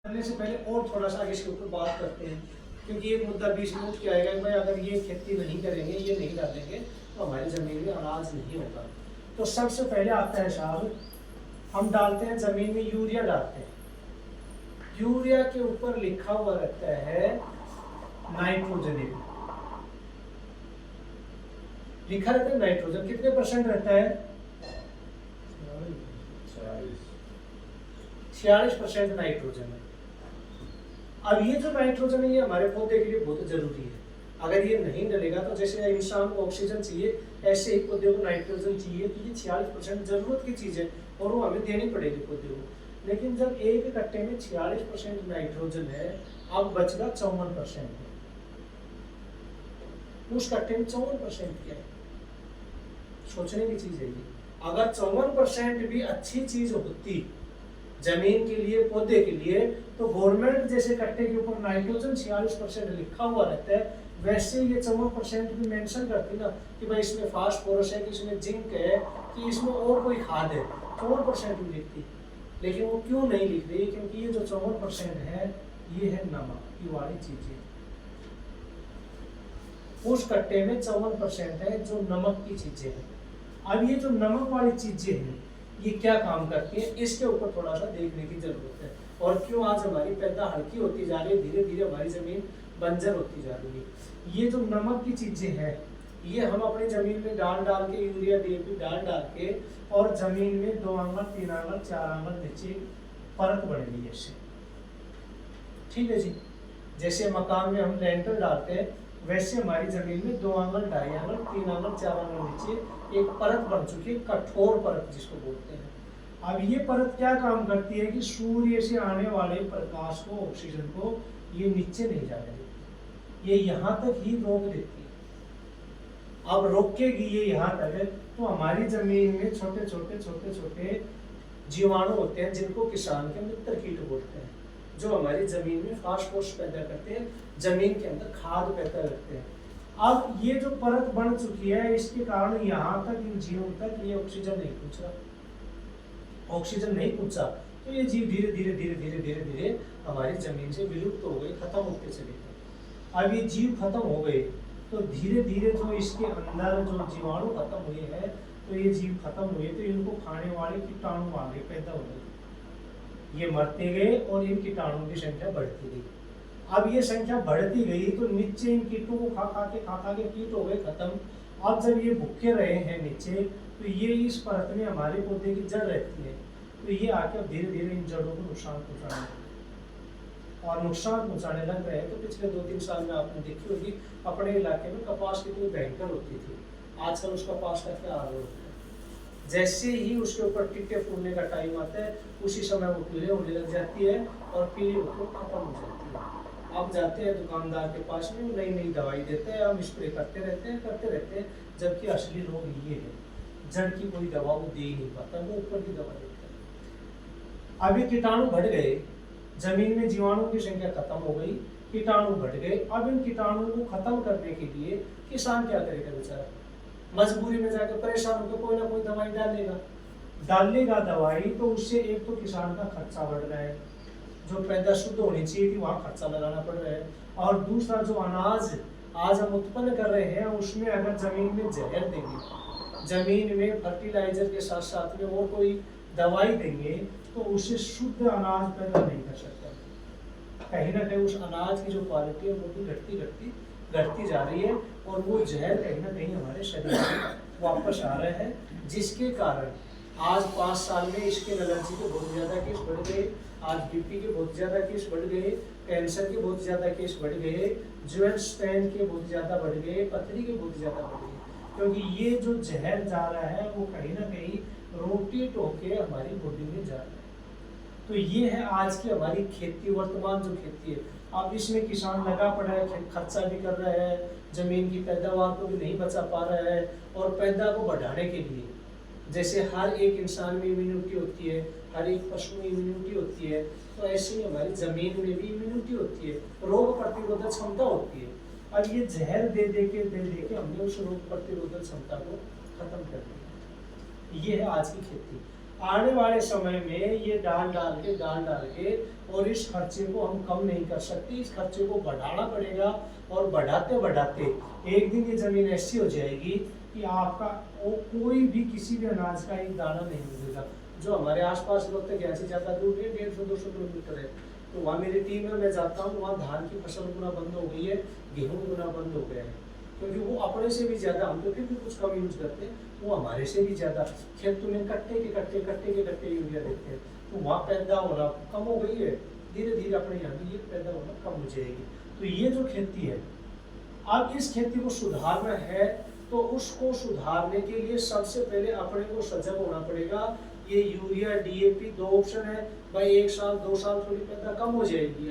करने से पहले और थोड़ा सा आगे इसके ऊपर बात करते हैं, क्योंकि एक मुद्दा बीच में उठ के आएगा कि भाई अगर ये खेती नहीं करेंगे, ये नहीं डालेंगे तो हमारी ज़मीन में अनाज नहीं होगा। तो सबसे पहले आता है साहब, हम डालते हैं ज़मीन में यूरिया डालते हैं। यूरिया के ऊपर लिखा हुआ रहता है नाइट्रोजन, लिखा रहता है नाइट्रोजन कितने परसेंट रहता है? 46% नाइट्रोजन है। अब ये जो नाइट्रोजन है ये हमारे पौधे के लिए बहुत जरूरी है। अगर ये नहीं डलेगा तो जैसे इंसान को ऑक्सीजन चाहिए, ऐसे ही पौधे को नाइट्रोजन चाहिए। तो ये 46% जरूरत की चीज है और वो हमें देनी पड़ेगी पौधे को। लेकिन जब एक कट्टे में 46% नाइट्रोजन है, अब बचगा 54% है। उस कट्टे में 54% क्या है? सोचने की चीज है ये। अगर 54% भी अच्छी चीज होती जमीन के लिए, पौधे के लिए, तो गवर्नमेंट जैसे कट्टे के ऊपर नाइट्रोजन 46% लिखा हुआ रहता है, वैसे ये 54% भी मेंशन करती ना कि भाई इसमें फास्फोरस है, कि इसमें जिंक है, कि इसमें और कोई खाद है, 54% भी लिखती। लेकिन वो क्यों नहीं लिख रही? क्योंकि ये जो 54% है ये है नमक की वाली चीजें। उस कट्टे में 54% है जो नमक की चीजें हैं। अब ये जो नमक वाली चीजें हैं ये क्या काम करती है, इसके ऊपर थोड़ा सा देखने की जरूरत है। और क्यों आज हमारी पैदा हल्की होती जा रही है, धीरे धीरे हमारी जमीन बंजर होती जा रही है। ये जो नमक की चीजें हैं ये हम अपनी जमीन में डाल डाल के, यूरिया डीएपी डाल डाल के, और जमीन में 2 आंगन 3 आंगन 4 आंगन नीचे परत बन रही है इससे। ठीक है जी, जैसे मकान में हम लेंटर डालते हैं वैसे हमारी जमीन में 2 आंगन 2.5 आंगन 3 आंगन 4 आंगन नीचे एक परत बन चुकी है, कठोर परत जिसको बोलते हैं। अब ये परत क्या काम करती है कि सूर्य से आने वाले प्रकाश को, ऑक्सीजन को ये नीचे नहीं जाने देती, ये यहाँ तक ही रोक देती है। अब रोकेगी ये यहाँ तक, तो हमारी जमीन में छोटे छोटे जीवाणु होते हैं जिनको किसान के मित्र कीट बोलते हैं, जो हमारी जमीन में फास्फोरस पैदा करते हैं, जमीन के अंदर खाद पैदा करते हैं। अब ये जो परत बन चुकी है इसके कारण यहाँ तक, इन जीवों तक ये ऑक्सीजन नहीं पहुंचा, ऑक्सीजन नहीं पहुंचा, तो ये जीव धीरे धीरे धीरे धीरे धीरे धीरे हमारी जमीन से विलुप्त हो गए, खत्म होते चले गए। अब ये जीव खत्म हो गए तो धीरे धीरे जो इसके अंदर जो जीवाणु खत्म हुए हैं, तो ये जीव खत्म हुए तो इनको खाने वाले कीटाणु आगे पैदा हो गए, ये मरते गए और इन कीटाणुओं की संख्या बढ़ती गई। अब ये संख्या बढ़ती गई तो नीचे इन कीटों को खा खा के कीट हो गए खत्म। अब जब ये भूखे रहे हैं नीचे, तो ये इस परत में हमारे पौधे की जड़ रहती है, तो ये आकर धीरे धीरे इन जड़ों को नुकसान पहुंचाने लगे और नुकसान पहुंचाने लग रहे हैं। तो पिछले 2-3 साल में आपने देखी होगी अपने इलाके में कपास कितनी भयंकर होती थी, आजकल उस कपास का क्या हाल होता है। जैसे ही उसके ऊपर टिक्के फूलने का टाइम आता है उसी समय वो पीले होने लग जाती है और पीली होकर खत्म हो जाती है। अब जाते हैं दुकानदार के पास में, नई नई दवाई देते हैं, हम स्प्रे करते रहते हैं, जबकि असली रोग ये है, जड़ की कोई दवा वो दे ही नहीं पाता, वो ऊपर की दवा देता है। अभी कीटाणु बढ़ गए, जमीन में जीवाणु की संख्या खत्म हो गई, कीटाणु बढ़ गए। अब इन कीटाणुओं को खत्म करने के लिए किसान क्या करेगा बेचारा? मजबूरी में जाकर परेशान होकर कोई ना कोई दवाई डालेगा दवाई, तो उससे एक तो किसान का खर्चा बढ़ रहा है, जो पैदा शुद्ध होनी चाहिए थी वहाँ खर्चा लगाना पड़ रहा है, और दूसरा जो अनाज आज हम उत्पन्न कर रहे हैं उसमें अगर जमीन में जहर देंगे, जमीन में फर्टिलाइजर के साथ साथ में और कोई दवाई देंगे, तो उससे शुद्ध अनाज पैदा नहीं कर सकता। कहीं ना कहीं उस अनाज की जो क्वालिटी है वो भी घटती जा रही है, और वो जहर कहीं ना कहीं हमारे शरीर में वापस आ रहे हैं, जिसके कारण आज 5 साल में स्किन एलर्जी के बहुत ज़्यादा केस बढ़ गए, आज बीपी के बहुत ज़्यादा केस बढ़ गए, कैंसर के बहुत ज़्यादा केस बढ़ गए, ज्वाइंट स्ट्रेन के बहुत ज़्यादा बढ़ गए, पथरी के बहुत ज़्यादा बढ़ गए, क्योंकि ये जो जहर जा रहा है वो कहीं ना कहीं रोटेट होके हमारी बॉडी में जा रहा है। तो ये है आज की हमारी खेती, वर्तमान जो खेती है। अब इसमें किसान लगा पड़ा है, खर्चा भी कर रहा है, जमीन की पैदावार को भी नहीं बचा पा रहा है, और पैदा को बढ़ाने के लिए जैसे हर एक इंसान में इम्यूनिटी होती है, हर एक पशु में इम्यूनिटी होती है, तो ऐसे ही हमारी जमीन में भी इम्यूनिटी होती है, रोग प्रतिरोधक क्षमता होती है। अब ये जहर दे दे के हमने उस रोग प्रतिरोधक क्षमता को खत्म कर दिया। ये है आज की खेती। आने वाले समय में ये डाल डाल के और इस खर्चे को हम कम नहीं कर सकते, इस खर्चे को बढ़ाना पड़ेगा। और बढ़ाते बढ़ाते एक दिन ये जमीन ऐसी हो जाएगी कि आपका कोई भी किसी भी अनाज का एक दाना नहीं मिलेगा। जो हमारे आसपास लोग तक ऐसे ज़्यादा दूर है, 150-200 किलोमीटर है, तो वहाँ मेरी टीम में मैं जाता हूँ, वहाँ धान की फसल उगना बंद हो गई है, गेहूँ उगना बंद हो गया है, क्योंकि वो अपने से भी ज़्यादा, हम तो फिर भी कुछ कम यूज करते हैं, वो हमारे से भी ज़्यादा खेत में कट्टे के कट्टे यूरिया देते हैं। तो वहाँ पैदा होना कम हो गई है, धीरे धीरे अपने यहाँ भी ये पैदा होना कम हो जाएगी। तो ये जो खेती है, अब इस खेती को सुधारना है, तो उसको सुधारने के लिए सबसे पहले अपने को सजग होना पड़ेगा। ये यूरिया डीएपी 2 ऑप्शन है भाई, 1 साल 2 साल थोड़ी पैदा कम हो जाएगी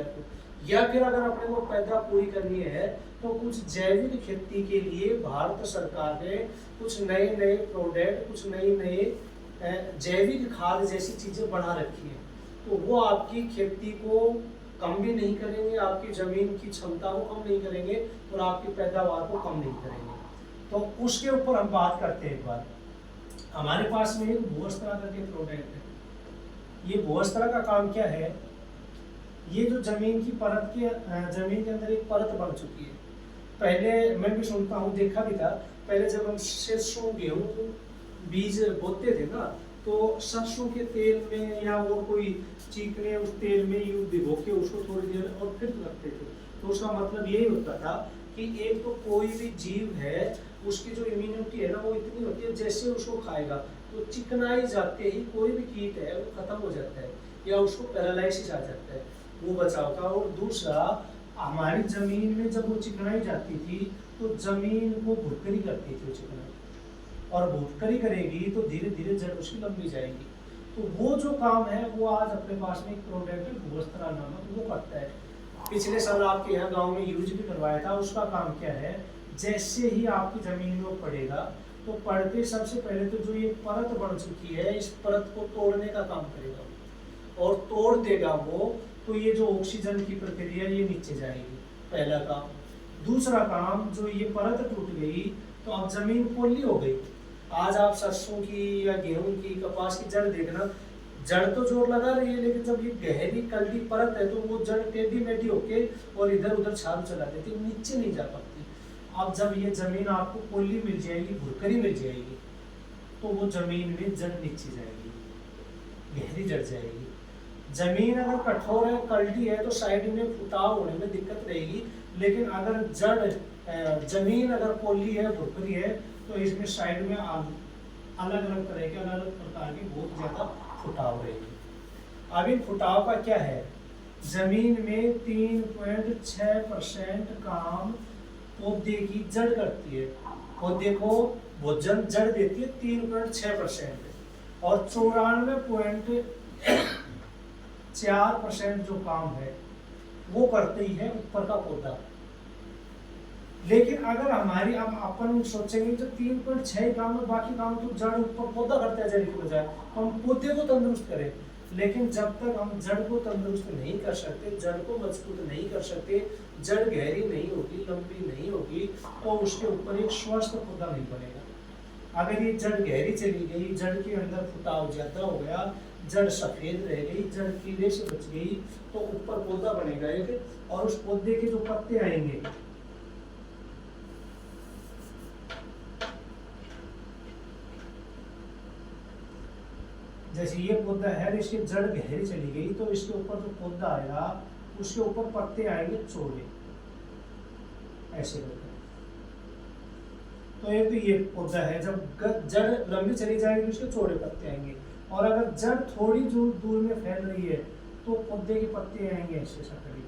या फिर अगर अपने को पैदा पूरी करनी है तो कुछ जैविक खेती के लिए भारत सरकार ने कुछ नए नए प्रोडक्ट, कुछ नए जैविक खाद जैसी चीजें बना रखी है। तो वो आपकी खेती को कम भी नहीं करेंगे, आपकी जमीन की क्षमता को कम नहीं करेंगे और आपकी पैदावार को कम नहीं करेंगे। तो उसके ऊपर हम बात करते हैं एक बार। हमारे पास में एक भूअस्तरा करके प्रोडक्ट है। ये भूअस्तरा का काम क्या है, ये जो जमीन की परत के जमीन के अंदर एक परत बन चुकी है। पहले मैं भी सुनता हूँ, देखा भी था, पहले जब हम सरसों गेहूँ बीज बोते थे ना, तो सरसों के तेल में या और कोई चीकने उस तेल में यूं भिगो के उसको थोड़ी देर और फिर रखते थे। तो उसका मतलब यही होता था कि एक तो कोई भी जीव है, उसकी जो इम्यूनिटी है ना वो इतनी होती है, जैसे उसको खाएगा तो चिकनाई जाते ही कोई भी कीट है वो खत्म हो जाता है या उसको पैरालिसिस आ जाता है, वो बचाव का। और दूसरा, हमारी जमीन में जब वो चिकनाई जाती थी तो जमीन को भुरकरी करती थी वो चिकनाई, और भुरकरी करेगी तो धीरे धीरे जड़ उसकी लंबी जाएगी। तो वो जो काम है वो आज अपने पास में एक प्रोडक्ट है भूअस्तरा नामक, वो करता है। पिछले साल आपके यहाँ गांव में यूज भी करवाया था। उसका काम क्या है, जैसे ही आपकी जमीन में वो पड़ेगा तो पड़ते सबसे पहले तो जो ये परत बन चुकी है इस परत को तोड़ने का काम करेगा, और तोड़ देगा वो, तो ये जो ऑक्सीजन की प्रक्रिया ये नीचे जाएगी, पहला काम। दूसरा काम, जो ये परत टूट गई तो अब जमीन पोली हो गई। आज आप सरसों की या गेहूं की, कपास की जड़ देखना, जड़ तो जोर लगा रही है, लेकिन जब ये गहरी कल्टी परत है तो वो जड़ टेढ़ी मेढ़ी होके और इधर उधर छाल चला देती, नीचे नहीं जा पाती। अब जब ये जमीन आपको पोली मिल जाएगी, भुरकरी मिल जाएगी, तो वो जमीन में जड़ नीचे जाएगी, गहरी जड़ जाएगी। जमीन अगर कठोर है, कल्टी है, तो साइड में फुटाव होने में दिक्कत रहेगी, लेकिन अगर जमीन अगर पोली है, भुरकरी है, तो इसमें साइड में अलग अलग तरह के, अलग अलग प्रकार की बहुत ज्यादा फुटाव रहेगी। अब इन फुटाव का क्या है, जमीन में 3.6% काम पौधे की जड़ करती है। पौधे को भोजन जड़ देती है 3.6%, और 94.4% जो काम है वो करती है ऊपर का पौधा। लेकिन अगर हमारी, अब अपन सोचेंगे तो 3.6 काम है, बाकी काम तो जड़ ऊपर पौधा करता है जड़ की बजाय, तो हम पौधे को तंदुरुस्त करें। लेकिन जब तक हम जड़ को तंदुरुस्त नहीं कर सकते, जड़ को मजबूत नहीं कर सकते, जड़ गहरी नहीं होगी, लंबी नहीं होगी, तो उसके ऊपर एक स्वस्थ पौधा नहीं बनेगा। अगर ये जड़ गहरी चली गई, जड़ के अंदर फुटाव ज्यादा हो गया, जड़ सफेद रह गई, जड़ कीड़े से बच गई, तो ऊपर पौधा बनेगा एक, और उस पौधे के जो पत्ते आएंगे, जैसे ये पौधा है, इसकी जड़ गहरी चली गई, तो इसके ऊपर जो पौधा आएगा उसके ऊपर पत्ते आएंगे चौड़े, ऐसे करके। तो ये पौधा है, जब जड़ लंबी चली जाएगी तो इसके चौड़े पत्ते आएंगे, और अगर जड़ थोड़ी जो दूर में फैल रही है तो पौधे के पत्ते आएंगे ऐसे सकड़ी।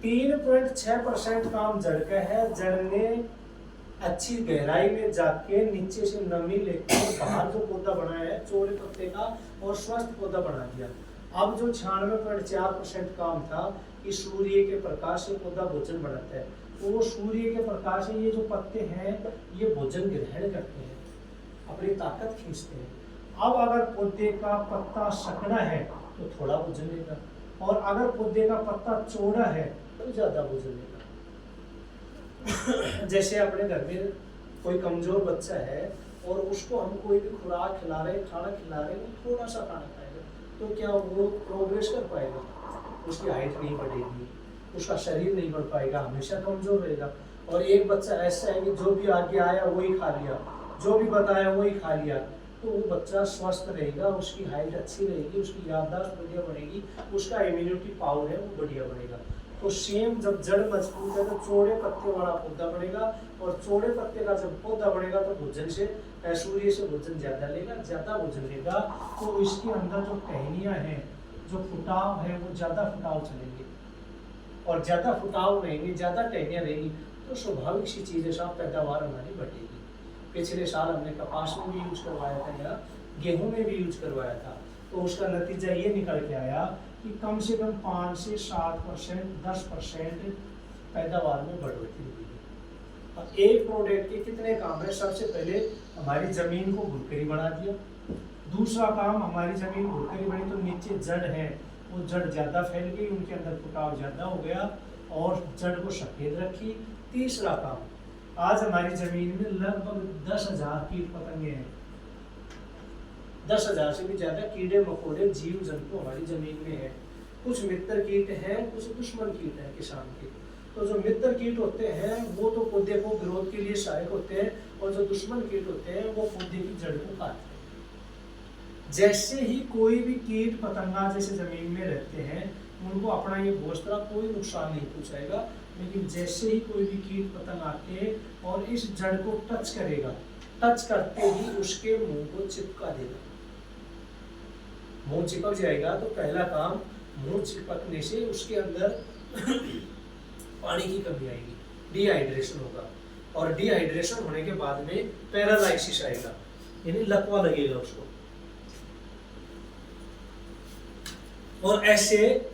3.6% काम जड़ का है। जड़ ने अच्छी गहराई में जाके नीचे से नमी लेकर बाहर जो पौधा बनाया है चौड़े पत्ते का और स्वस्थ पौधा बना दिया। अब जो 96.4% काम था कि सूर्य के प्रकाश से पौधा भोजन बनाता है, तो वो सूर्य के प्रकाश से ये जो पत्ते हैं ये भोजन ग्रहण करते हैं, अपनी ताकत खींचते हैं। अब अगर पौधे का पत्ता सकड़ा है तो थोड़ा भोजन लेगा, और अगर पौधे का पत्ता चौड़ा है तो ज्यादा भोजन लेगा। जैसे अपने घर में कोई कमजोर बच्चा है और उसको हम कोई भी खुराक खिला रहे, खाना खिला रहे, वो थोड़ा सा खाना खाएगा तो क्या वो प्रोग्रेस कर पाएगा? उसकी हाइट नहीं बढ़ेगी, उसका शरीर नहीं बढ़ पाएगा, हमेशा कमजोर रहेगा। और एक बच्चा ऐसा है कि जो भी आगे आया वही खा लिया, जो भी बताया वही खा लिया, तो वो बच्चा स्वस्थ रहेगा, उसकी हाइट अच्छी रहेगी, उसकी याददाश्त बढ़िया बढ़ेगी, उसका इम्यूनिटी पावर है वो बढ़िया बढ़ेगा। तो सेम जब जड़ मजबूत है तो चौड़े पत्ते वाला पौधा बढ़ेगा, और चौड़े पत्ते का जब पौधा बढ़ेगा तो भोजन से सूर्य से भोजन ज्यादा लेगा, ज्यादा भोजन लेगा तो इसके अंदर जो टहनियाँ हैं, जो फुटाव है वो ज्यादा फुटाव चलेंगे, और ज्यादा फुटाव रहेंगे, ज्यादा टहनियाँ रहेंगी तो स्वाभाविक सी चीज़ है साहब, पैदावार हमारी बढ़ेगी। पिछले साल हमने कपास में भी यूज करवाया था या गेहूं में भी यूज करवाया था, तो उसका नतीजा ये निकल के आया कि कम से कम 5 से 7%, 10% पैदावार में बढ़ोतरी हुई है। अब एक प्रोडक्ट के कितने काम है? सबसे पहले हमारी जमीन को भुरकरी बढ़ा दिया, दूसरा काम हमारी जमीन भुरकरी बनी तो नीचे जड़ है वो जड़ ज़्यादा फैल गई, उनके अंदर फुटाव ज़्यादा हो गया और जड़ को सफेद रखी। तीसरा काम, आज हमारी जमीन में लगभग 10,000 कीट पतंगे हैं, 10,000 से भी ज्यादा कीड़े मकोड़े जीव जंतु हमारी जमीन में है। कुछ मित्र कीट हैं, कुछ दुश्मन कीट हैं किसान के। तो जो मित्र कीट होते हैं वो तो पौधे को ग्रोथ के लिए सहायक होते हैं, और जो दुश्मन कीट होते हैं वो पौधे की जड़ को काटते हैं। जैसे ही कोई भी कीट पतंगा जैसे जमीन में रहते हैं उनको अपना ये घोंसला कोई नुकसान नहीं पहुंचाएगा, लेकिन जैसे ही कोई भी कीट पतंग आके और इस जड़ को टच करेगा, टच करते ही उसके मुंह को चिपका देगा, मुंह चिपक जाएगा। तो पहला काम, मुंह चिपकने से उसके अंदर पानी की कमी आएगी, डिहाइड्रेशन होगा, और डिहाइड्रेशन होने के बाद में पैरालाइसिस आएगा, यानी लकवा लगेगा उसको। और ऐसे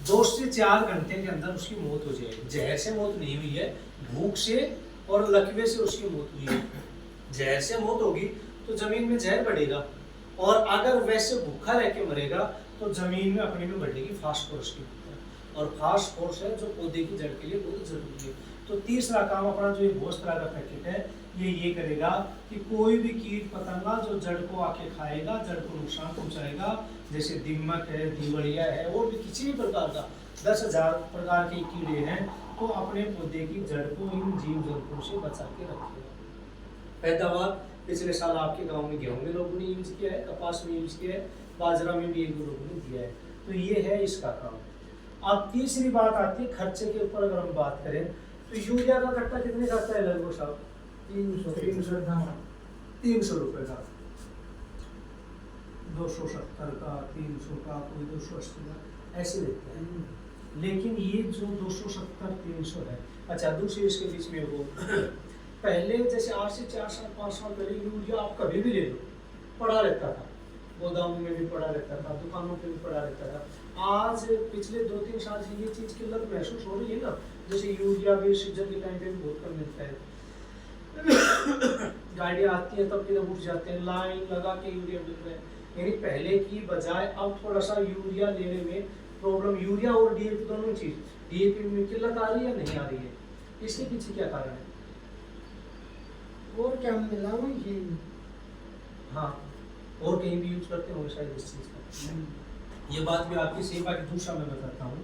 2 से 4 घंटे के अंदर उसकी मौत हो जाएगी। जहर से मौत नहीं हुई है, भूख से और लकवे से उसकी मौत हुई है। जहर से मौत होगी तो जमीन में जहर बढ़ेगा, और अगर वैसे भूखा रह के मरेगा तो जमीन में अपने में बढ़ेगी फास्फोरस की, और फास्फोरस है जो पौधे की जड़ के लिए बहुत जरूरी है। तो तीसरा काम अपना जो ये घोंसला का पैकेट है ये करेगा कि कोई भी कीट पतंगा जो जड़ को आके खाएगा, जड़ को नुकसान पहुंचाएगा, जैसे दीमक है, दीवड़िया है, और भी किसी भी प्रकार का 10,000 प्रकार के कीड़े हैं, तो अपने पौधे की जड़ को इन जीव जंतुओं से बचा के रखेगा। पैदावार पिछले साल आपके गांव में गेहूं में लोगों ने यूज किया है, कपास में यूज किया है, बाजरा में भी एक दो लोगों ने दिया है। तो ये है इसका काम। अब तीसरी बात आती है खर्चे के ऊपर। अगर हम बात करें तो यूरिया का कट्टा कितने का आता है लगभग साहब? 300 रुपए का, 270 का, 300 का, कोई 280 का, ऐसे देते हैं। लेकिन ये जो 270, 300 है, अच्छा दूसरी इसके बीच में वो पहले जैसे 8 से 4 साल 5 साल पहले यूरिया आप कभी भी ले लो पड़ा रहता था, गोदामों में भी पड़ा रहता था, दुकानों पे भी पड़ा रहता था। आज पिछले 2-3 साल से ये चीज़ किल्लत महसूस हो रही है ना, जैसे यूरिया भी सीजन के टाइम पे भी बहुत कम मिलता है। गाड़ियाँ आती हैं तब किधर उठ जाते हैं, लाइन लगा के यूरिया मिल रहा है। यानी पहले की बजाय अब थोड़ा सा यूरिया लेने में प्रॉब्लम, यूरिया और डीएपी दोनों चीज, डीएपी में किल्लत आ रही है नहीं आ रही है, इसके पीछे क्या कारण है? और क्या मिला ये? हाँ, और कहीं भी यूज करते हो शायद इस चीज का। ये बात भी आपकी सही बात। दूसरा मैं बताता हूँ,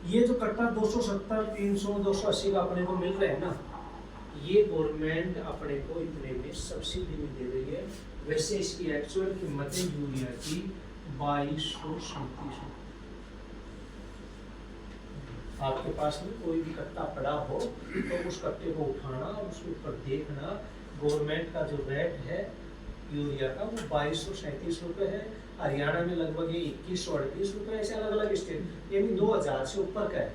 ये जो कट्टा 270, 300, 280 का अपने को मिल रहा है ना, ये गवर्नमेंट अपने को इतने में सब्सिडी में दे रही है। वैसे इसकी एक्चुअल कीमत है यूरिया की 2237। आपके पास में कोई भी कट्टा पड़ा हो तो उस कट्टे को उठाना और उसके ऊपर देखना, गवर्नमेंट का जो रेट है यूरिया का वो 2237 रुपये है। हरियाणा में लगभग ये 2138 रुपये, ऐसे अलग अलग स्टेट, यानी 2000 से ऊपर का है।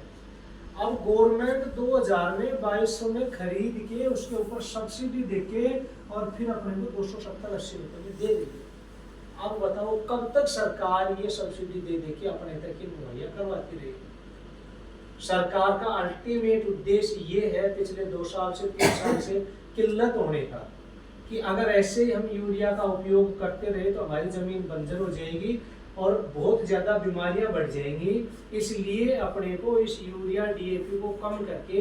अब गवर्नमेंट 2000 में 2200 में खरीद के उसके ऊपर सब्सिडी देके और फिर अपने को 270-80 रुपये में दे देगी। अब बताओ कब तक सरकार ये सब्सिडी दे के अपने तक ही मुहैया करवाती रहेगी? सरकार का अल्टीमेट उद्देश्य ये है पिछले 2 साल से 3 साल से किल्लत होने का, कि अगर ऐसे ही हम यूरिया का उपयोग करते रहे तो हमारी जमीन बंजर हो जाएगी और बहुत ज़्यादा बीमारियां बढ़ जाएंगी। इसलिए अपने को इस यूरिया डीएपी को कम करके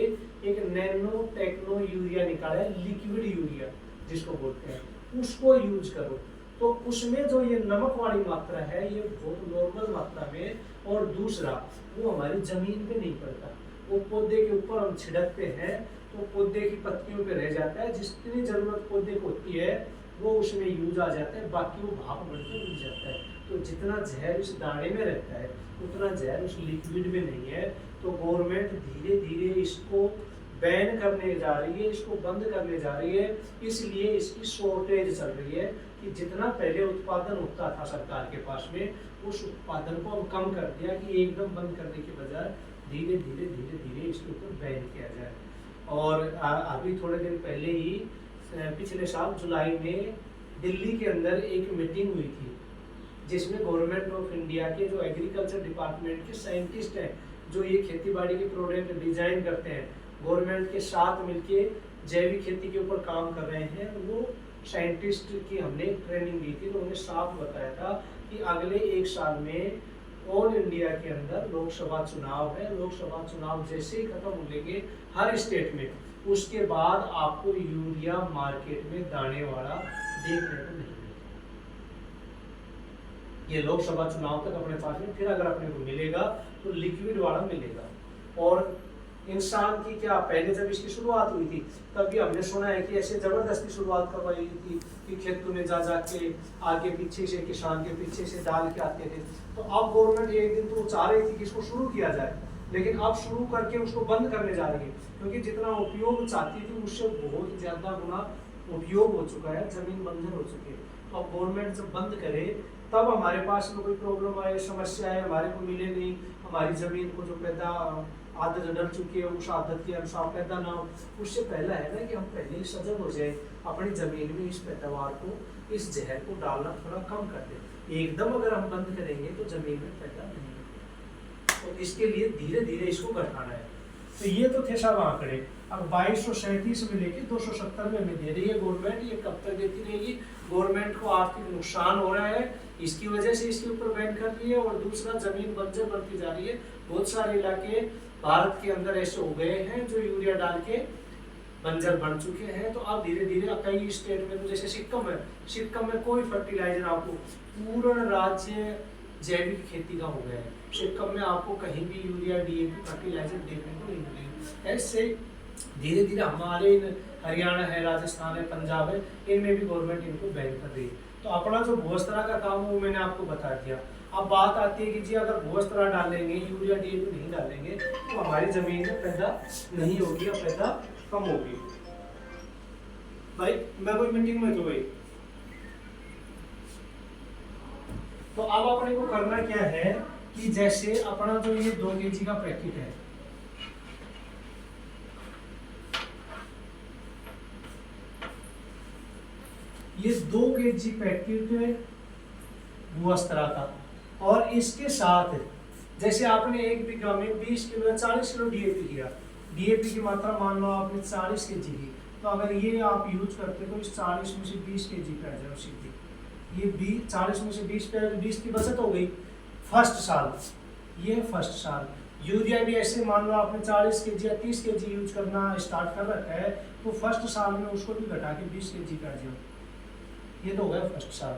एक नैनो टेक्नो यूरिया निकाला है, लिक्विड यूरिया जिसको बोलते हैं, उसको यूज करो। तो उसमें जो ये नमक वाली मात्रा है ये बहुत नॉर्मल मात्रा में, और दूसरा वो हमारी जमीन पे नहीं पड़ता, वो पौधे के ऊपर हम छिड़कते हैं तो पौधे की पत्तियों पे रह जाता है, जितनी जरूरत पौधे को होती है वो उसमें यूज आ जाता है, बाकी वो भाप बढ़कर उड़ जाता है। तो जितना जहर उस दाने में रहता है उतना जहर उस लिक्विड में नहीं है। तो गवर्नमेंट धीरे धीरे इसको बैन करने जा रही है, इसको बंद करने जा रही है, इसलिए इसकी शॉर्टेज चल रही है कि जितना पहले उत्पादन होता था सरकार के पास में, उस उत्पादन को हम कम कर दिया कि एकदम बंद करने के बजाय धीरे धीरे धीरे धीरे इसके ऊपर बैन किया जाए। और अभी थोड़े दिन पहले ही पिछले साल जुलाई में दिल्ली के अंदर एक मीटिंग हुई थी, जिसमें गवर्नमेंट ऑफ इंडिया के जो एग्रीकल्चर डिपार्टमेंट के साइंटिस्ट हैं, जो ये खेती बाड़ी के प्रोडक्ट डिजाइन करते हैं, गवर्नमेंट के साथ मिलके जैविक खेती के ऊपर काम कर रहे हैं, वो साइंटिस्ट की हमने ट्रेनिंग दी थी। तो उन्हें साफ बताया था कि अगले एक साल में ऑल इंडिया के अंदर लोकसभा चुनाव है, लोकसभा चुनाव जैसे ही खत्म हो लेंगे हर स्टेट में, उसके बाद आपको यूरिया मार्केट में दाने वाला देखने को नहीं मिलेगा। ये लोकसभा चुनाव तक अपने पास में, फिर अगर अपने को मिलेगा तो लिक्विड वाला मिलेगा। और इंसान की क्या, पहले जब इसकी शुरुआत हुई थी तब भी हमने सुना है कि ऐसे जबरदस्ती शुरुआत करवाई थी कि खेतों में जा के आगे पीछे से, किसान के पीछे से डाल के आते थे। तो अब गवर्नमेंट एक दिन तो चाह रही थी कि इसको शुरू किया जाए, लेकिन अब शुरू करके उसको बंद करने जा रही है, क्योंकि जितना उपयोग चाहती थी उससे बहुत ज्यादा गुना उपयोग हो चुका है, जमीन बंजर हो चुकी है। तो अब गवर्नमेंट जब बंद करे तब हमारे पास में कोई प्रॉब्लम आए, समस्या है, हमारे को मिले नहीं, हमारी जमीन को जो पैदा आदत डल चुकी है उस आदत के अनुसार पैदा ना हो, उससे पहला है ना कि हम पहले ही सजग हो जाए, अपनी जमीन में इस पैदावार को, इस जहर को डालना थोड़ा कम कर दें। एकदम अगर हम बंद करेंगे तो जमीन में पैदा नहीं होगा, तो इसके लिए धीरे धीरे इसको घटाना है। तो ये तो थे सब आंकड़े। अब 2237 में लेके 270 में दे रही है गवर्नमेंट, ये कब तक देती रहेगी? गवर्नमेंट को आर्थिक नुकसान हो रहा है, इसकी वजह से इसके ऊपर बैन कर रही है, और दूसरा जमीन बंजर बनती जा रही है। बहुत सारे इलाके भारत के अंदर ऐसे हो गए हैं जो यूरिया डाल के बंजर बन चुके हैं। तो अब धीरे धीरे कई स्टेट में, तो जैसे सिक्किम है, सिक्किम में कोई फर्टिलाइजर, आपको पूर्ण राज्य जैविक खेती का हो गया है, सिक्किम में आपको कहीं भी यूरिया डीएपी फर्टिलाइजर देखने को नहीं मिलेगा। ऐसे धीरे धीरे हमारे हरियाणा है, राजस्थान है, पंजाब है, इनमें भी गवर्नमेंट इनको बैन कर रही है। तो अपना जो भूस्तर का काम है वो मैंने आपको बता दिया। अब बात आती है कि जी अगर भूस्तर डालेंगे, यूरिया डीएपी नहीं डालेंगे तो हमारी जमीन में पैदा नहीं होगी या पैदा कम होगी। भाई मैं कोई मीटिंग में तो भाई, तो अब अपने को करना क्या है कि जैसे अपना जो ये 2 kg का पैकेट है, ये 2 kg पैकेट भूअस्तरा का, और इसके साथ जैसे आपने 1 बीघा में 20 किलो या 40 किलो डीएपी किया, डीएपी की मात्रा मान लो आपने 40 kg की, तो अगर ये आप यूज करते तो इस 40 में से 20 kg पे आ जाए सीधी, ये 40 में से 20 पे 20 की बचत हो गई फर्स्ट साल। ये फर्स्ट साल यूरिया भी ऐसे मान लो आपने 40 kg या 30 kg यूज करना स्टार्ट कर रखा है, तो फर्स्ट साल में उसको भी घटा के 20 kg कर जाओ, ये तो हो गया फर्स्ट साल।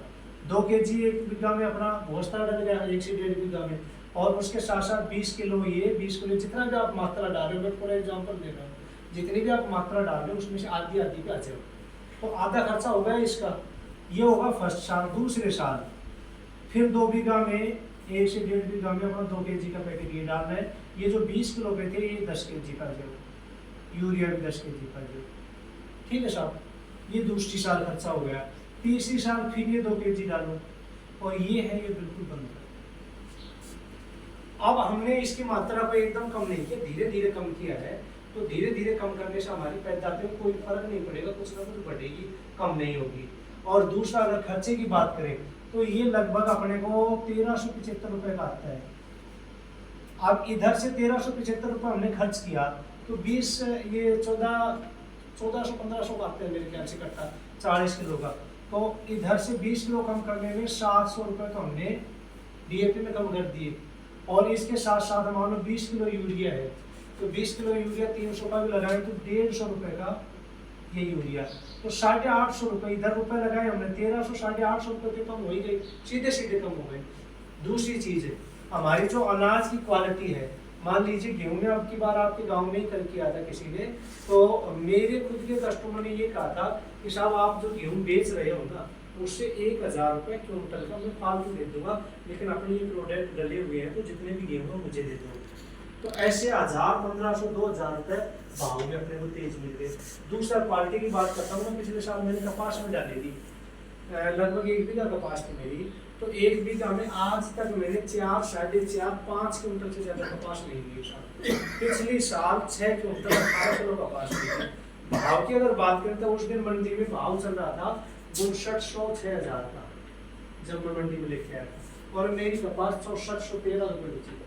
2 kg 1 बीघा में अपना भूस्तर डल गया 1 से 1.5 बीघा में, और उसके साथ साथ 20 किलो ये 20 किलो जितना भी आप मात्रा डाल रहे हो, मैं पूरा एग्जाम्पल दे रहा हूँ, जितनी भी आप मात्रा डाल रहे हो उसमें से आधी आधी पे आ जाओ, तो आधा खर्चा हो गया इसका। ये होगा फर्स्ट साल। दूसरे साल फिर 2 बीघा में 1 से 1.5 बीघा में अपना 2 kg का पैकेट ये डालना है, ये जो 20 किलो पे थे ये 10 kg कर जाओ, यूरिया भी 10 kg कर जाओ, ठीक है साहब। ये दूसरी साल खर्चा हो गया। तीसरी साल फिर ये 2 kg डालो, और ये है ये बिल्कुल बंद कर। अब हमने इसकी मात्रा को एकदम कम नहीं किया, धीरे धीरे कम किया है, तो धीरे धीरे कम करने से हमारी पैदावार में कोई फर्क नहीं पड़ेगा, कुछ ना कुछ बढ़ेगी, कम नहीं होगी। और दूसरा अगर खर्चे की बात करें तो ये लगभग अपने को 1375 रुपये का आता है। अब इधर से 1375 रुपये हमने खर्च किया, तो 20 ये 1400-1500 का आता है मेरे ख्याल से कट्टा 40 किलो का, तो इधर से 20 किलो कम करने में 700 रुपये तो हमने डीएपी में कम कर दिए, और इसके साथ साथ मान लो 20 किलो यूरिया है, तो 20 किलो यूरिया 300 का भी लगाए तो 150 रुपये का ये यूरिया। तो 850 रुपये इधर रुपए लगाए हमने, 1300, 850 रुपये के कम हो ही गई, सीधे सीधे कम हो गए। दूसरी चीज है हमारी जो अनाज की क्वालिटी है, मान लीजिए गेहूं में अब की बार आपके गांव में ही करके आया था किसी ने, तो मेरे खुद के कस्टमर ने ये कहा था कि साहब आप जो गेहूं बेच रहे हो ना, उससे 1000 रुपये क्विंटल का मैं फालतू दे दूंगा, लेकिन अपने ये प्रोडक्ट डले हुए हैं तो जितने भी गेहूं है मुझे दे दो। तो ऐसे 1000, 1500, 2000 रुपये भाव में अपने को तेज मिल गए। दूसरा क्वालिटी की बात करता हूँ, पिछले साल मैंने कपास में डाली थी, लगभग 1 बीघा कपास थी मेरी, तो 1 बीघा में आज तक मैंने 4, 4.5, 5 क्विंटल से ज्यादा कपास नहीं ली। पिछले साल 6 क्विंटल 18 किलो कपास ली। भाव की अगर बात करें तो उस दिन मंडी में भाव चल रहा था 6200, 6000 का, जब मैं मंडी में लेके आया था, और मेरी कपास 6413 रुपये बेची,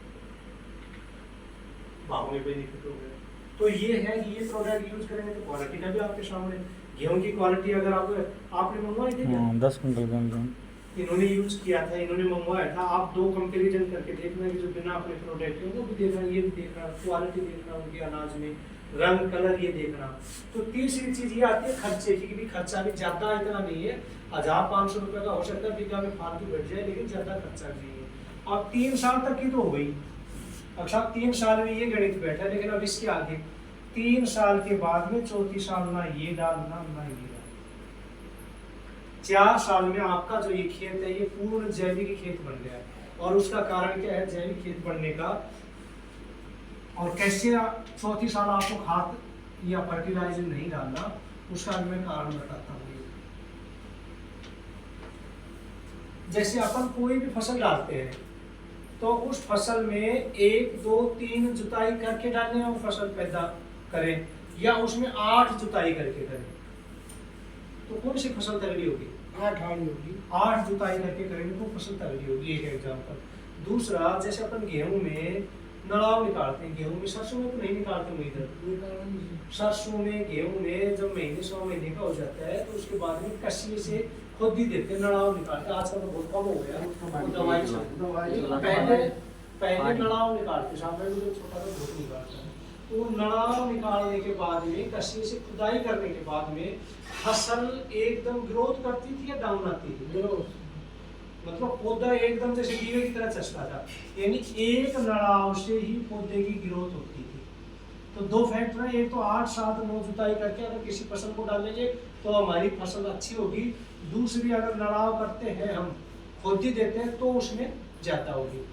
भाव में बेनिफिट हो गया। तो ये है कि ये प्रोडक्ट यूज करेंगे तो क्वालिटी का भी आपके सामने, गेहूं की क्वालिटी अगर आपने मंगवाई थी क्या? 10 कुंटल का इन्होंने यूज किया था, इन्होंने मंगवाया था, आप 2 कंपैरिजन करके देखना कि जो बिना अपने प्रोडक्ट है वो भी देखना, ये भी देखना, क्वालिटी देखना उनके अनाज में, रंग कलर ये देखना। तो तीसरी चीज ये आती है खर्चे की, भी खर्चा भी ज्यादा इतना नहीं है, 1500 रुपये का हो सकता है बीघा में फालतू बैठ जाए, लेकिन ज्यादा खर्चा नहीं है। अब 3 साल तक की तो हो गई, अच्छा 3 साल में ये गणित बैठा, लेकिन अब इसके आगे 3 साल के बाद में चौथी साल ना ये डालना ना ये डालना, 4 साल में आपका जो ये खेत है ये पूर्ण जैविक खेत बन गया है। और उसका कारण क्या है जैविक खेत बनने का, और कैसे चौथी साल आपको खाद या फर्टिलाइजर नहीं डालना, उसका मैं कारण बताता हूँ। जैसे अपन कोई भी फसल डालते हैं तो उस फसल में 1, 2, 3 जुताई करके डालने में वो फसल पैदा करें, या उसमें 8 जुताई करके करें, तो कौन सी फसल तगड़ी होगी? 8 होगी। 8 जुताई करके करेंगे तो फसल तगड़ी होगी, एक एग्जाम्पल। दूसरा, जैसे अपन गेहूं में नड़ाव निकालते हैं, गेहूं में, सरसों में तो नहीं निकालते हम इधर, सरसों में गेहूं में जब महीने 100 महीने का हो जाता है तो उसके बाद में कस्सी से खुद ही देते हैं, नड़ाव निकालते हैं। आजकल तो बहुत कम हो गया, दवाई पहले नड़ाव निकालते, सामने में जो छोटा सा भूत निकालता है, तो नड़ाव निकालने के बाद में कस्सी से खुदाई करने के बाद में फसल एकदम ग्रोथ करती थी या डाउन आती थी? मतलब पौधा एकदम जैसे कीड़े की तरह चलता था, यानी एक नड़ाव से ही पौधे की ग्रोथ होती थी। तो 2 फैक्टर है, एक तो 8, 7, 9 जुताई करके अगर किसी फसल को डालेंगे तो हमारी फसल अच्छी होगी। दूसरी, अगर नड़ाव करते हैं हम, खुद ही देते हैं, तो उसमें ज्यादा होगी।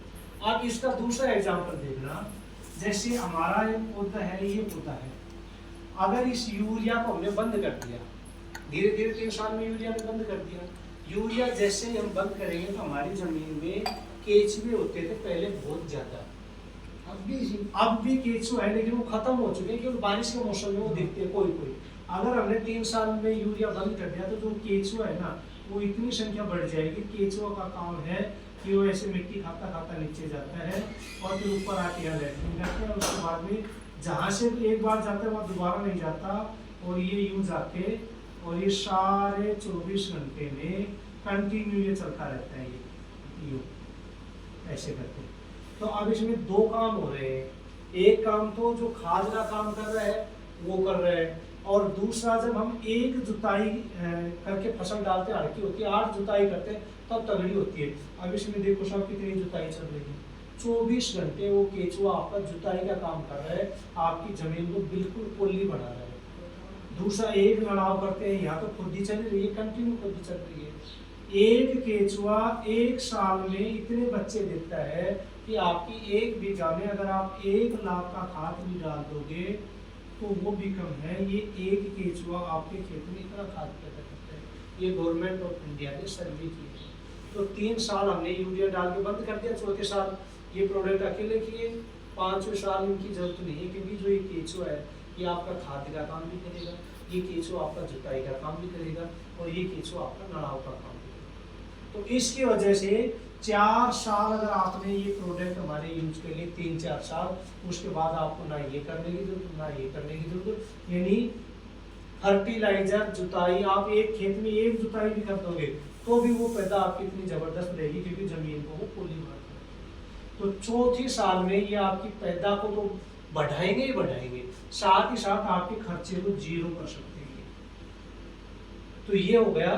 अब इसका दूसरा एग्जाम्पल देखना, जैसे हमारा एक पौधा है, ये पौधा है, अगर इस यूरिया को हमने बंद कर दिया, धीरे धीरे 3 साल में यूरिया ने बंद कर दिया, यूरिया जैसे ही हम बंद करेंगे तो हमारी जमीन में केचुए होते थे पहले बहुत ज्यादा, अब भी केचुए है, लेकिन वो खत्म हो चुके हैं, क्योंकि बारिश के मौसम में वो दिखते हैं कोई कोई। अगर हमने 3 साल में यूरिया बंद कर दिया तो जो केचुआ है ना, वो इतनी संख्या बढ़ जाएगी। केचुआ का काम है कि वो ऐसे मिट्टी खाता खाता नीचे जाता है और फिर ऊपर आके यहाँ बैठने लगता है, उसके बाद में जहाँ से एक बार जाता है वहाँ दोबारा नहीं जाता, और ये यूं जाके, और ये सारे 24 घंटे में कंटिन्यू ये चलता रहता है, ये यूं ऐसे करके। तो अब इसमें 2 काम हो रहे हैं, एक काम तो जो खाद का काम कर रहा है वो कर रहे हैं, और दूसरा जब हम एक जुताई करके फसल डालते हैं, हल्की होती है, 8 जुताई करते हैं तब तगड़ी होती है। अब इसमें देखो साहब कितनी जुताई चल रही है, 24 घंटे वो केचुआ आपका जुताई का काम कर रहा है, आपकी जमीन को बिल्कुल पोली बना रहा है। दूसरा, एक नड़ाव करते हैं, यहाँ तो खुद ही चल रही है, कंटिन्यू खुद ही चल रही है। एक केचुआ 1 साल में इतने बच्चे देता है कि आपकी 1 बीघा में अगर आप 1 लाख का खाद भी डाल दोगे तो वो भी कम है। ये एक केचुआ आपके खेत में इतना खाद पैदा करता है, ये गवर्नमेंट ऑफ इंडिया ने सर्वे की है। तो 3 साल हमने यूरिया डाल के बंद कर दिया, चौथे साल ये प्रोडक्ट अकेले किए, 5वें साल इनकी जरूरत नहीं है, क्योंकि जो ये केचुआ है ये आपका खाद का काम भी करेगा, ये केचुआ आपका जुताई का काम भी करेगा, और ये केचुआ आपका नड़ाव का काम भी करेगा। तो इसकी वजह से 4 साल अगर आपने ये प्रोडक्ट हमारे यूज कर लिए, 3-4 साल, उसके बाद आपको ना ये करने की जरूरत ना ये करने की जरूरत, यानी फर्टिलाइजर, जुताई, आप एक खेत में 1 जुताई भी कर दोगे तो भी वो पैदा आपकी इतनी जबरदस्त रहेगी, क्योंकि जमीन को वो पोली मारता है। तो चौथी साल में ये आपकी पैदा को तो बढ़ाएंगे ही बढ़ाएंगे, साथ ही साथ आपके खर्चे को 0 कर सकते हैं। तो ये हो गया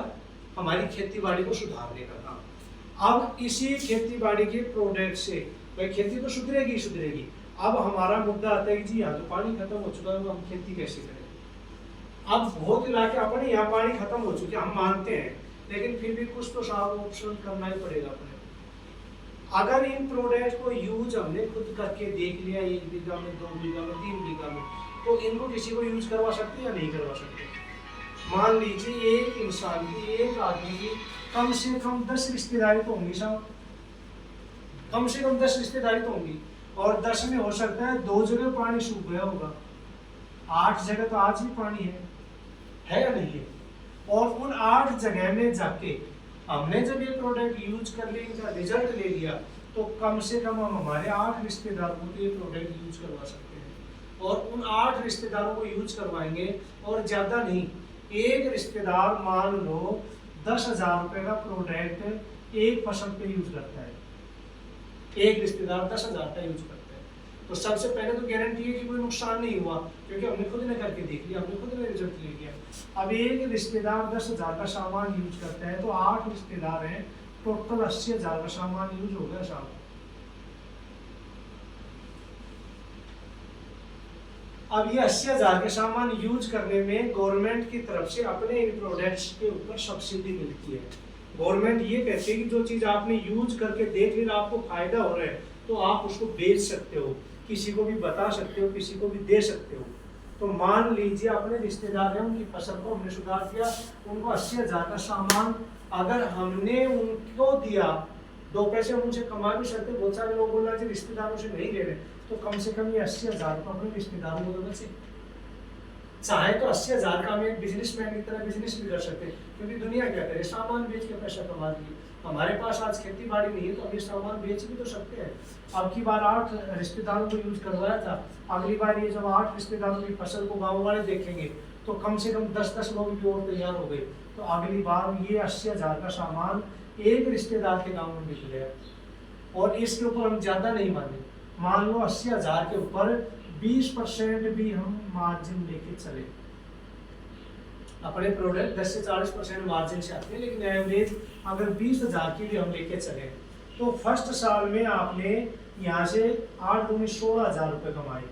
हमारी खेती बाड़ी को सुधारने का काम। अब इसी खेती बाड़ी के प्रोडक्ट से भाई खेती तो सुधरेगी सुधरेगी। अब हमारा मुद्दा आता है कि जी यहाँ तो पानी खत्म हो चुका है, तो हम खेती कैसे करें। अब बहुत इलाके अपने यहाँ पानी खत्म हो चुके हम मानते हैं, लेकिन फिर भी कुछ तो साफ ऑप्शन करना ही पड़ेगा अपने। अगर इन प्रोडक्ट को यूज हमने खुद करके देख लिया 1 बीघा में, 2 बीघा में, 3 बीघा में, तो इनको किसी को यूज करवा सकते हैं या नहीं करवा सकते। मान लीजिए एक इंसान की, एक आदमी की कम से कम 10 रिश्तेदारी तो होंगी साहब, कम से कम 10 रिश्तेदारी तो होंगी, और 10 में हो सकता है 2 जगह पानी सूख गया होगा, 8 जगह तो आज भी पानी है या नहीं है। और उन 8 जगह में जाके हमने जब ये प्रोडक्ट यूज कर लिया, इनका रिजल्ट ले लिया, तो कम से कम हम हमारे 8 रिश्तेदारों को ये प्रोडक्ट यूज करवा सकते हैं। और उन 8 रिश्तेदारों को यूज करवाएंगे, और ज़्यादा नहीं, एक रिश्तेदार मान लो 10,000 रुपये का प्रोडक्ट एक फसल पे यूज करता है, एक रिश्तेदार 10,000 का यूज करता है, तो सबसे पहले तो गारंटी है कि कोई नुकसान नहीं हुआ, क्योंकि हमने खुद ने करके देख लिया, हमने खुद ने रिजल्ट ले लिया। अब एक रिश्तेदार 10,000 का सामान यूज करता है, तो 8 रिश्तेदार हैं, टोटल 80,000 का सामान यूज हो गया साहब। अब ये 80,000 के सामान यूज करने में गवर्नमेंट की तरफ से अपने इन प्रोडक्ट्स के ऊपर सब्सिडी मिलती है। गवर्नमेंट ये कहती है कि जो चीज़ आपने यूज करके देख ली, आपको फायदा हो रहा है, तो आप उसको बेच सकते हो, किसी को भी बता सकते हो, किसी को भी दे सकते हो। तो मान लीजिए अपने रिश्तेदार हैं, उनकी फसल को हमने सुधार दिया, उनको 80,000 का सामान अगर हमने उनको दिया, 2 पैसे उनसे कमा भी सकते। बहुत सारे लोग बोल रहे थे रिश्तेदारों से नहीं ले रहे, तो कम से कम ये 80,000 को अपने रिश्तेदारों को बचे। चाहे तो 80,000 का हम एक बिजनेसमैन की तरह बिजनेस भी कर सकते हैं, क्योंकि दुनिया क्या करे, सामान बेच के पैसा कमा लिए। हमारे पास आज खेती बाड़ी नहीं है, तो हम ये सामान बेच भी तो सकते हैं। अब की बार 8 रिश्तेदारों को यूज करवाया था, अगली बार ये जब 8 रिश्तेदारों की फसल को गाँव वाले देखेंगे, तो कम से कम 10-10 लोग भी और तैयार हो गए, तो अगली बार ये 80,000 का सामान एक रिश्तेदार के गाँव में बिक गया। और इसके ऊपर हम ज़्यादा नहीं माने, मान लो 80,000 के ऊपर 20% भी हम मार्जिन लेके चले। अपने प्रोडक्ट 10 से 40% मार्जिन से आते हैं, लेकिन एवरेज अगर 20,000 की भी हम लेके चले, तो फर्स्ट साल में आपने यहाँ से 8 दूनी 16,000 रुपये कमाए।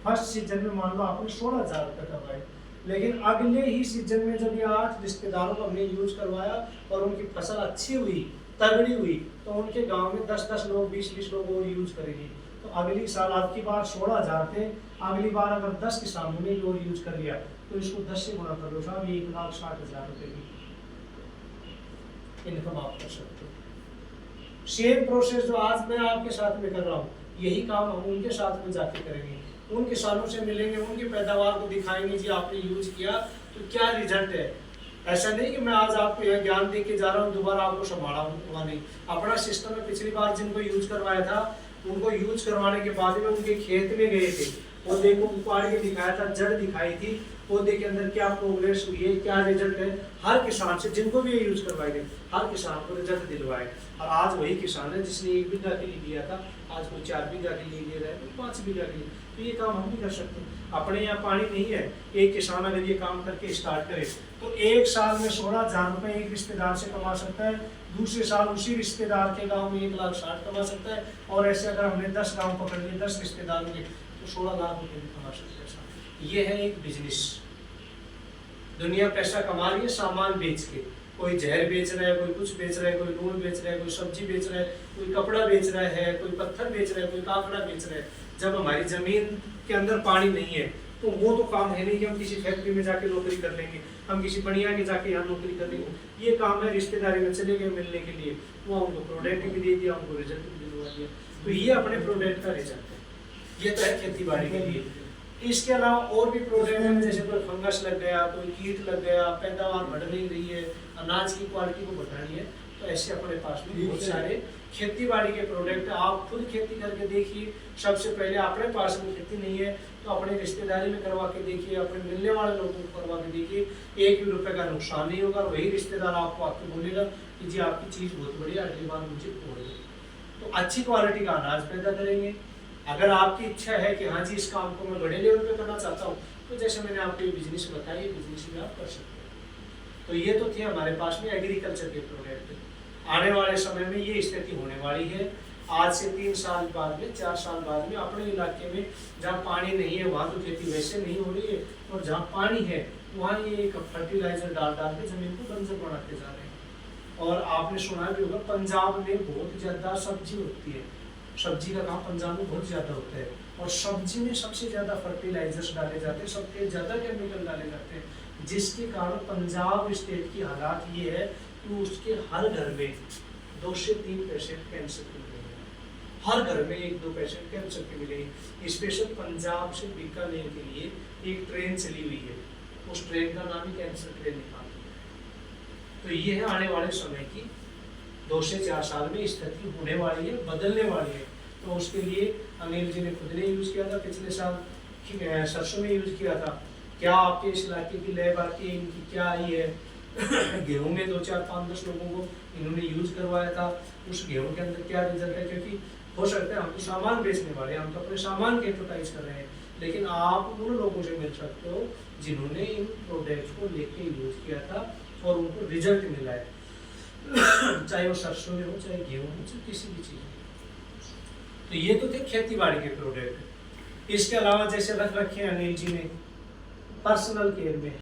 फर्स्ट सीजन में मान लो आपने 16,000 रुपये कमाए, लेकिन अगले ही सीजन में जब ये 8 रिश्तेदारों को हमने यूज करवाया और उनकी फसल अच्छी हुई, तगड़ी हुई, तो उनके गांव में 10-10 लोग, 20-20 लोग और यूज करेंगे। तो अगली साल आपकी बार 16,000 थे, अगली बार अगर 10 किसानों ने और यूज कर लिया, तो इसको 10 से गुणा कर लो साहब, 1,60,000 रुपये की इनकम आप कर सकते हो। सेम प्रोसेस जो आज मैं आपके साथ में कर रहा हूँ, यही काम हम उनके साथ में जाके करेंगे, उन किसानों से मिलेंगे, उनकी पैदावार को दिखाएंगे, जी आपने यूज किया तो क्या रिजल्ट है। ऐसा नहीं कि मैं आज आपको यह ज्ञान दे के जा रहा हूँ, दोबारा आपको संभाला हुआ नहीं। अपना सिस्टम में पिछली बार जिनको यूज करवाया था, उनको यूज करवाने के बाद में उनके खेत में गए थे, वो देखो उपाड़ के दिखाया था, जड़ दिखाई थी, पौधे के अंदर क्या प्रोग्रेस हुई है, क्या रिजल्ट है। हर किसान से जिनको भी ये यूज करवाए गए, हर किसान को रिजल्ट दिलवाए। और आज वही किसान है जिसने 1 बीघा के लिए दिया था, आज कोई 4 बीघा के लिए दे रहा है, कोई 5 बीघा के लिए। तो ये काम हम भी कर सकते हैं। अपने यहाँ पानी नहीं है, एक किसान अगर ये काम करके स्टार्ट करे, तो 1 साल में 16,000 रुपये एक रिश्तेदार से कमा सकता है, दूसरे साल उसी रिश्तेदार के गाँव में 1,60,000 कमा सकता है। और ऐसे अगर हमने 10 गाँव पकड़ लिए, 10 रिश्तेदारों के, तो 16 लाख रुपये भी कमा सकते हैं। ये है एक बिजनेस। दुनिया पैसा कमा रही है सामान बेच के, कोई जहर बेच रहा है, कोई कुछ बेच रहा है, कोई नून बेच रहा है, कोई सब्जी बेच रहा है, कोई कपड़ा बेच रहा है, कोई पत्थर बेच रहा है, कोई काकड़ा बेच रहा है। जब हमारी जमीन के अंदर पानी नहीं है, तो वो तो काम है नहीं कि हम किसी फैक्ट्री में जाके नौकरी कर लेंगे, हम किसी बढ़िया के जाके यहाँ नौकरी कर लेंगे। ये काम है रिश्तेदारी में चले गए मिलने के लिए, वो उनको प्रोडक्ट भी दे दिया, उनको रिजल्ट भी दिलवा दिया। तो ये अपने प्रोडक्ट का रिजल्ट है। ये तो है खेती बाड़ी के लिए। इसके अलावा और भी प्रोडक्ट हैं, जैसे कोई फंगस लग गया, कोई कीट लग गया, पैदावार बढ़ नहीं रही है, अनाज की क्वालिटी को बढ़ानी है, तो ऐसे अपने पास में बहुत सारे खेती बाड़ी के प्रोडक्ट। आप खुद खेती करके देखिए। सबसे पहले अपने पास में खेती नहीं है, तो अपने रिश्तेदारी में करवा के देखिए, अपने मिलने वाले लोगों को करवा के देखिए, 1 भी रुपये का नुकसान नहीं होगा। वही रिश्तेदार आपको आके बोलेगा कि जी आपकी चीज़ बहुत बढ़िया, अगली बार मुझे बोलेगा। तो अच्छी क्वालिटी का अनाज पैदा करेंगे। अगर आपकी इच्छा है कि हाँ जी इस काम को मैं बड़े लेवल पे करना चाहता हूँ, तो जैसे मैंने आपको ये बिजनेस बताया, ये बिजनेस भी आप कर सकते हैं। तो ये तो थे हमारे पास में एग्रीकल्चर के प्रोडक्ट। आने वाले समय में ये स्थिति होने वाली है। आज से 3 साल बाद में, 4 साल बाद में अपने इलाके में जहाँ पानी नहीं है वहाँ तो खेती वैसे नहीं हो रही है, और जहाँ पानी है वहाँ ये एक फर्टिलाइजर डाल डाल के जमीन को बंजर बनाते जा रहे हैं। और आपने सुना भी होगा पंजाब में बहुत ज़्यादा सब्जी होती है, सब्जी का काम पंजाब में बहुत ज़्यादा होता है, और सब्जी में सबसे ज़्यादा फर्टिलाइजर्स डाले जाते हैं, सबसे ज़्यादा केमिकल डाले जाते हैं, जिसके कारण पंजाब स्टेट की हालात ये है कि उसके हर घर में 2 से 3 पेशेंट कैंसर के मिलेंगे, हर घर में 1-2 पेशेंट कैंसर के मिलेंगे। स्पेशल पंजाब से बीकानेर के लिए एक ट्रेन चली हुई है, उस ट्रेन का नाम ही कैंसर ट्रेन निकाल। तो ये है आने वाले समय की 2 से 4 साल में स्थिति होने वाली है, बदलने वाली है। तो उसके लिए अनिल जी ने खुद ने यूज़ किया था, पिछले साल सरसों में यूज़ किया था। क्या आपके इस इलाके की लैब आती है, इनकी क्या आई है गेहूं में 2, 4, 5, 10 लोगों को इन्होंने यूज़ करवाया था, उस गेहूं के अंदर क्या रिजल्ट है? क्योंकि हो सकता है हम तो सामान बेचने वाले हैं, हम तो अपने सामान की एडवर्टाइज कर रहे हैं, लेकिन आप उन लोगों से मिल सकते हो जिन्होंने इन प्रोडक्ट्स को लेके यूज़ किया था और उनको रिजल्ट मिला है चाहे वो सरसों में हो, चाहे गेहूं हो, चाहे किसी भी चीज़ में। तो ये तो थे खेती बाड़ी के प्रोडक्ट। इसके अलावा जैसे रख रखे अनिल जी ने पर्सनल केयर में